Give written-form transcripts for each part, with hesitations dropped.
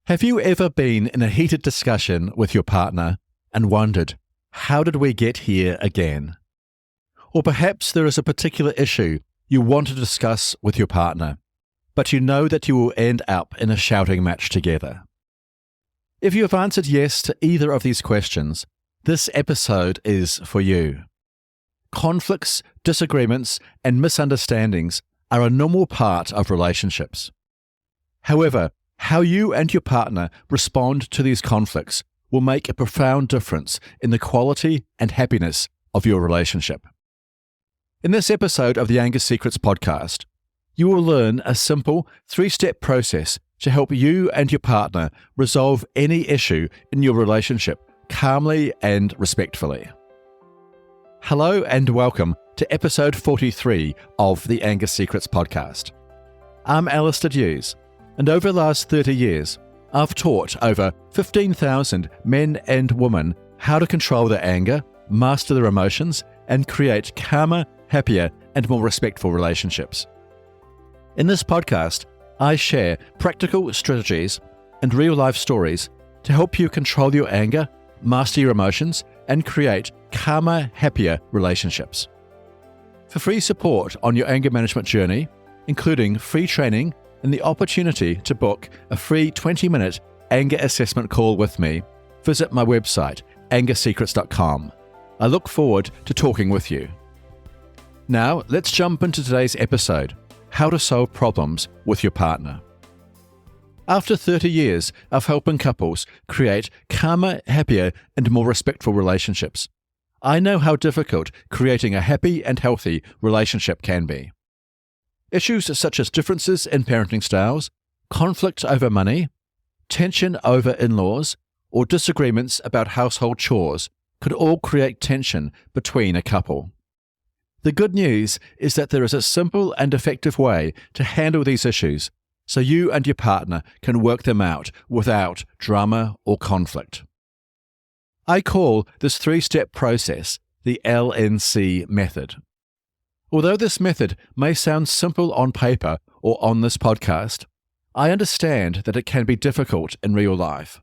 Have you ever been in a heated discussion with your partner and wondered, how did we get here again? Or perhaps there is a particular issue you want to discuss with your partner, but you know that you will end up in a shouting match together. If you have answered yes to either of these questions, this episode is for you. Conflicts, disagreements, and misunderstandings are a normal part of relationships. However, how you and your partner respond to these conflicts will make a profound difference in the quality and happiness of your relationship. In this episode of the Anger Secrets podcast, you will learn a simple 3-step process to help you and your partner resolve any issue in your relationship calmly and respectfully. Hello and welcome to episode 43 of the Anger Secrets podcast. I'm Alastair Duhs, and over the last 30 years, I've taught over 15,000 men and women how to control their anger, master their emotions, and create calmer, happier, and more respectful relationships. In this podcast, I share practical strategies and real-life stories to help you control your anger, master your emotions, and create calmer, happier relationships. For free support on your anger management journey, including free training and the opportunity to book a free 20-minute anger assessment call with me, visit my website, angersecrets.com. I look forward to talking with you. Now, let's jump into today's episode, how to solve problems with your partner. After 30 years of helping couples create calmer, happier, and more respectful relationships, I know how difficult creating a happy and healthy relationship can be. Issues such as differences in parenting styles, conflict over money, tension over in-laws, or disagreements about household chores could all create tension between a couple. The good news is that there is a simple and effective way to handle these issues so you and your partner can work them out without drama or conflict. I call this 3-step process the LNC method. Although this method may sound simple on paper or on this podcast, I understand that it can be difficult in real life.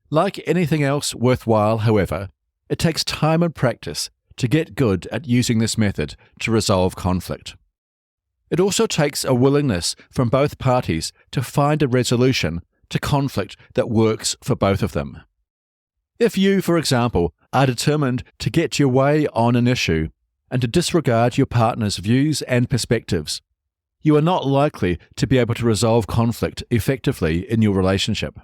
Like anything else worthwhile, however, it takes time and practice to get good at using this method to resolve conflict. It also takes a willingness from both parties to find a resolution to conflict that works for both of them. If you, for example, are determined to get your way on an issue and to disregard your partner's views and perspectives, you are not likely to be able to resolve conflict effectively in your relationship.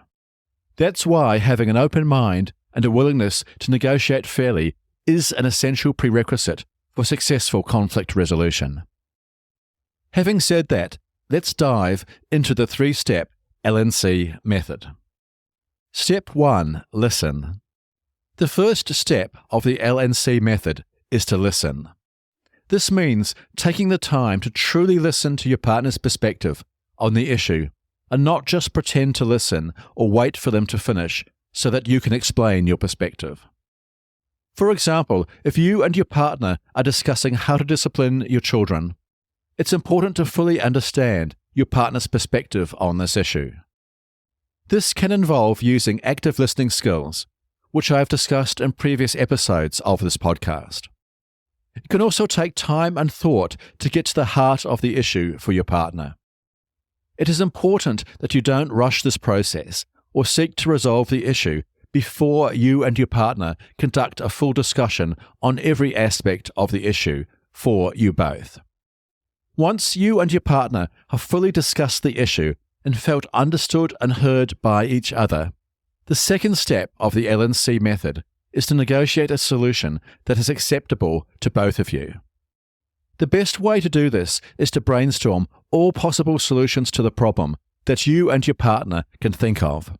That's why having an open mind and a willingness to negotiate fairly is an essential prerequisite for successful conflict resolution. Having said that, let's dive into the 3-step LNC method. Step 1. Listen. The first step of the LNC method is to listen. This means taking the time to truly listen to your partner's perspective on the issue and not just pretend to listen or wait for them to finish so that you can explain your perspective. For example, if you and your partner are discussing how to discipline your children, it's important to fully understand your partner's perspective on this issue. This can involve using active listening skills, which I have discussed in previous episodes of this podcast. It can also take time and thought to get to the heart of the issue for your partner. It is important that you don't rush this process or seek to resolve the issue before you and your partner conduct a full discussion on every aspect of the issue for you both. Once you and your partner have fully discussed the issue and felt understood and heard by each other, the second step of the LNC method is to negotiate a solution that is acceptable to both of you. The best way to do this is to brainstorm all possible solutions to the problem that you and your partner can think of.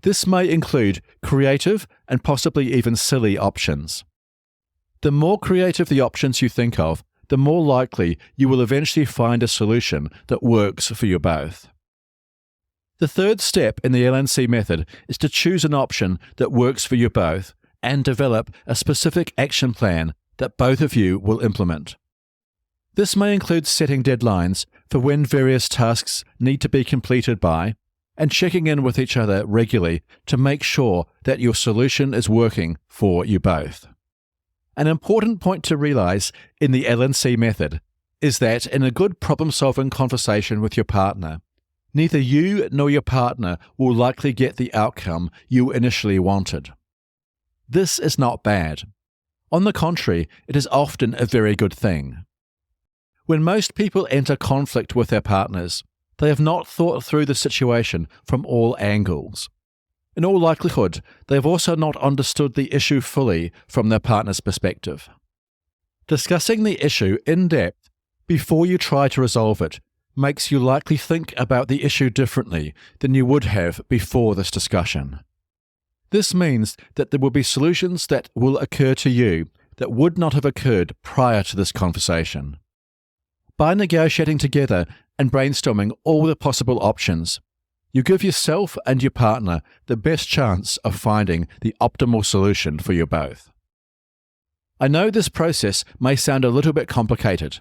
This may include creative and possibly even silly options. The more creative the options you think of, the more likely you will eventually find a solution that works for you both. The third step in the LNC method is to choose an option that works for you both and develop a specific action plan that both of you will implement. This may include setting deadlines for when various tasks need to be completed by, and checking in with each other regularly to make sure that your solution is working for you both. An important point to realize in the LNC method is that in a good problem-solving conversation with your partner, neither you nor your partner will likely get the outcome you initially wanted. This is not bad. On the contrary, it is often a very good thing. When most people enter conflict with their partners, they have not thought through the situation from all angles. In all likelihood, they have also not understood the issue fully from their partner's perspective. Discussing the issue in depth before you try to resolve it makes you likely think about the issue differently than you would have before this discussion. This means that there will be solutions that will occur to you that would not have occurred prior to this conversation. By negotiating together and brainstorming all the possible options, you give yourself and your partner the best chance of finding the optimal solution for you both. I know this process may sound a little bit complicated,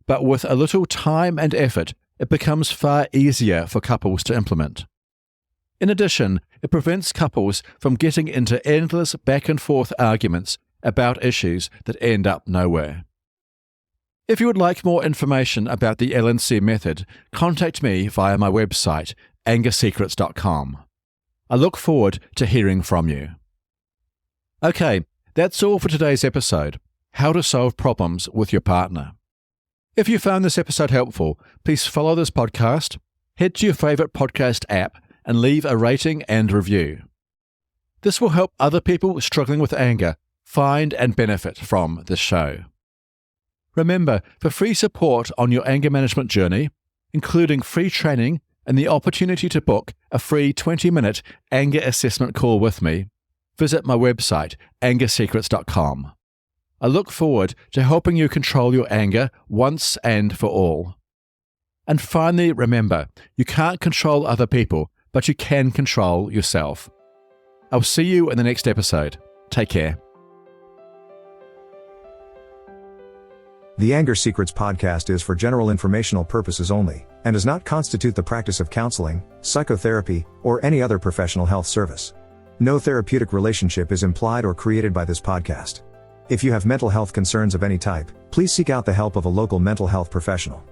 but with a little time and effort, it becomes far easier for couples to implement. In addition, it prevents couples from getting into endless back and forth arguments about issues that end up nowhere. If you would like more information about the LNC method, contact me via my website, angersecrets.com. I look forward to hearing from you. Okay, that's all for today's episode, How to Solve Problems with Your Partner. If you found this episode helpful, please follow this podcast, head to your favorite podcast app, and leave a rating and review. This will help other people struggling with anger find and benefit from this show. Remember, for free support on your anger management journey, including free training and the opportunity to book a free 20-minute anger assessment call with me, visit my website, angersecrets.com. I look forward to helping you control your anger once and for all. And finally, remember, you can't control other people, but you can control yourself. I'll see you in the next episode. Take care. The Anger Secrets podcast is for general informational purposes only, and does not constitute the practice of counseling, psychotherapy, or any other professional health service. No therapeutic relationship is implied or created by this podcast. If you have mental health concerns of any type, please seek out the help of a local mental health professional.